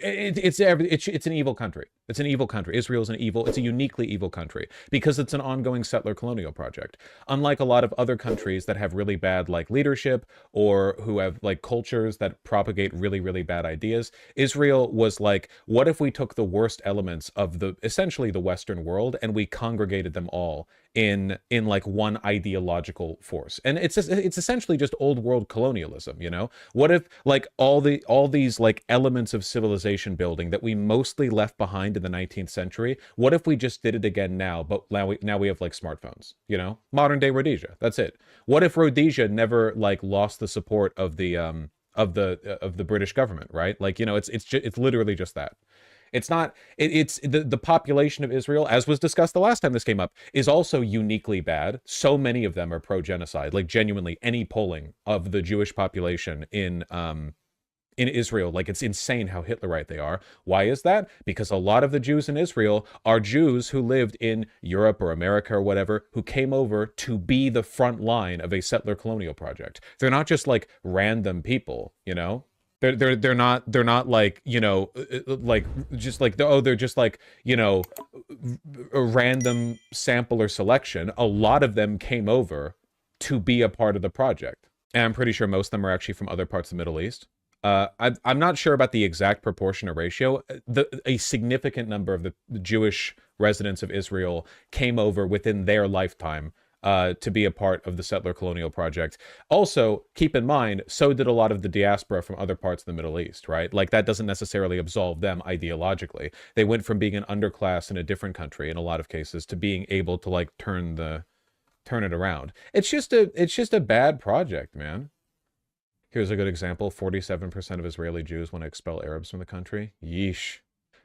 it's an evil country. It's an evil country. Israel's it's a uniquely evil country because it's an ongoing settler colonial project. Unlike a lot of other countries that have really bad like leadership or who have like cultures that propagate really, really bad ideas, Israel was like, what if we took the worst elements of essentially the Western world and we congregated them all in like one ideological force? And it's essentially just old world colonialism, you know? What if like all these like elements of civilization building that we mostly left behind in the 19th century, what if we just did it again now, but now we have like smartphones, you know? Modern day Rhodesia, that's it. What if Rhodesia never like lost the support of the British government, right? Like, you know, it's literally just that. It's not, it's the population of Israel, as was discussed the last time this came up, is also uniquely bad. So many of them are pro-genocide, like genuinely any polling of the Jewish population in Israel, like it's insane how Hitlerite they are. Why is that? Because a lot of the Jews in Israel are Jews who lived in Europe or America or whatever, who came over to be the front line of a settler colonial project. They're not just like random people, you know? They're not like, you know, like just like they're just like, you know, a random sample or selection. A lot of them came over to be a part of the project, and I'm pretty sure most of them are actually from other parts of the Middle East. I'm not sure about the exact proportion or ratio. A significant number of the Jewish residents of Israel came over within their lifetime to be a part of the settler colonial project. Also, keep in mind, so did a lot of the diaspora from other parts of the Middle East, right? Like, that doesn't necessarily absolve them ideologically. They went from being an underclass in a different country, in a lot of cases, to being able to, like, turn it around. It's just a bad project, man. Here's a good example. 47% of Israeli Jews want to expel Arabs from the country. Yeesh.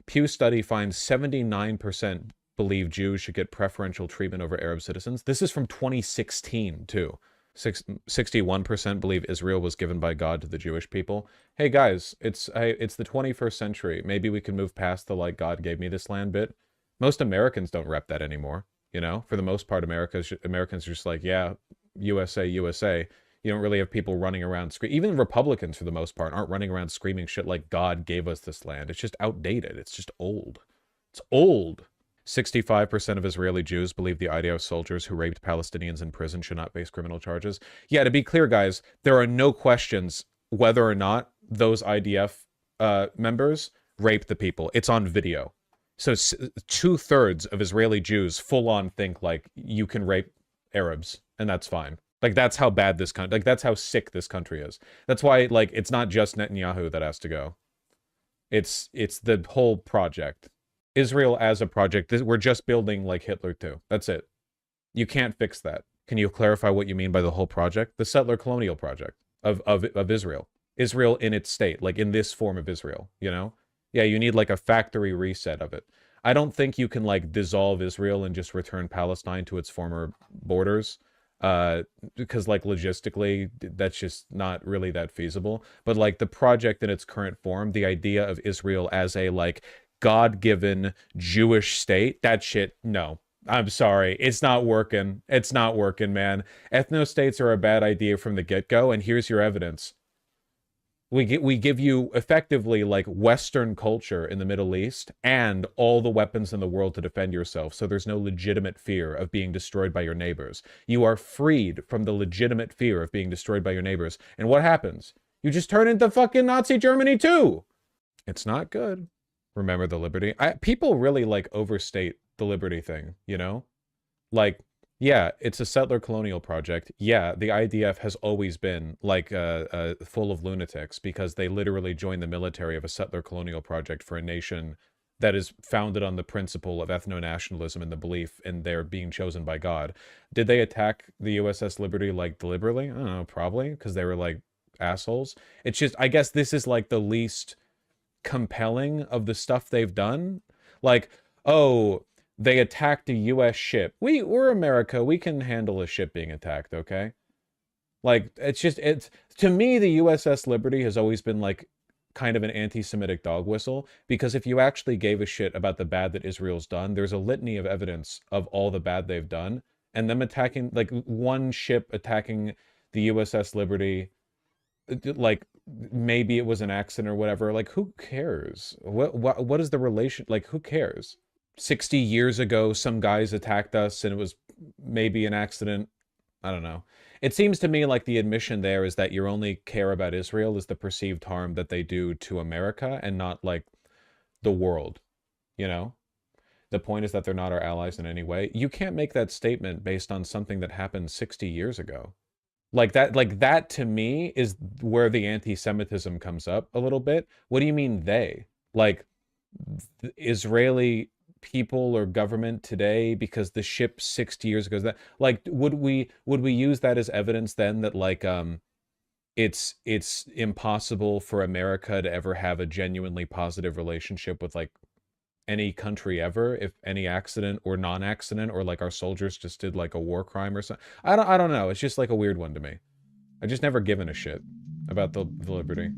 Pew study finds 79% believe Jews should get preferential treatment over Arab citizens. This is from 2016, too. 61% believe Israel was given by God to the Jewish people. Hey, guys, it's the 21st century. Maybe we can move past the, like, God gave me this land bit. Most Americans don't rep that anymore, you know? For the most part, Americans are just like, yeah, USA, USA. You don't really have people running around screaming. Even Republicans, for the most part, aren't running around screaming shit like God gave us this land. It's just outdated. It's just old. It's old. 65% of Israeli Jews believe the IDF soldiers who raped Palestinians in prison should not face criminal charges. Yeah, to be clear, guys, there are no questions whether or not those IDF members raped the people. It's on video. So 2/3 of Israeli Jews full-on think, like, you can rape Arabs, and that's fine. Like, that's how bad this country, like, that's how sick this country is. That's why, like, it's not just Netanyahu that has to go. It's the whole project. Israel as a project, we're just building like Hitler too. That's it. You can't fix that. Can you clarify what you mean by the whole project? The settler colonial project of Israel. Israel in its state, like in this form of Israel, you know? Yeah, you need like a factory reset of it. I don't think you can like dissolve Israel and just return Palestine to its former borders. Because like logistically, that's just not really that feasible. But like the project in its current form, the idea of Israel as a like God-given Jewish state, that shit, no. I'm sorry. It's not working. It's not working, man. Ethno-states are a bad idea from the get-go, and here's your evidence. We give you effectively like Western culture in the Middle East and all the weapons in the world to defend yourself, so there's no legitimate fear of being destroyed by your neighbors. You are freed from the legitimate fear of being destroyed by your neighbors. And what happens? You just turn into fucking Nazi Germany too! It's not good. Remember the liberty? People really like overstate the liberty thing, you know? Like, yeah, it's a settler colonial project. Yeah, the IDF has always been like full of lunatics because they literally joined the military of a settler colonial project for a nation that is founded on the principle of ethno-nationalism and the belief in their being chosen by God. Did they attack the USS Liberty like deliberately? I don't know, probably, because they were like assholes. It's just, I guess this is like the least compelling of the stuff they've done. Like, oh, they attacked a US ship. We're America, we can handle a ship being attacked, okay? Like, it's to me, the USS Liberty has always been like kind of an anti-Semitic dog whistle, because if you actually gave a shit about the bad that Israel's done, there's a litany of evidence of all the bad they've done, and them attacking, like one ship attacking the USS Liberty, like maybe it was an accident or whatever. Like, who cares? What is the relation? Like, who cares? 60 years ago, some guys attacked us and it was maybe an accident. I don't know. It seems to me like the admission there is that you only care about Israel is the perceived harm that they do to America and not like the world, you know? The point is that they're not our allies in any way. You can't make that statement based on something that happened 60 years ago. Like that to me is where the anti-Semitism comes up a little bit. What do you mean they? Like the Israeli people or government today because the ship 60 years ago is that like would we use that as evidence then that like it's impossible for America to ever have a genuinely positive relationship with like any country ever if any accident or non-accident or like our soldiers just did like a war crime or something. I don't know. It's just like a weird one to me. I just never given a shit about the liberty.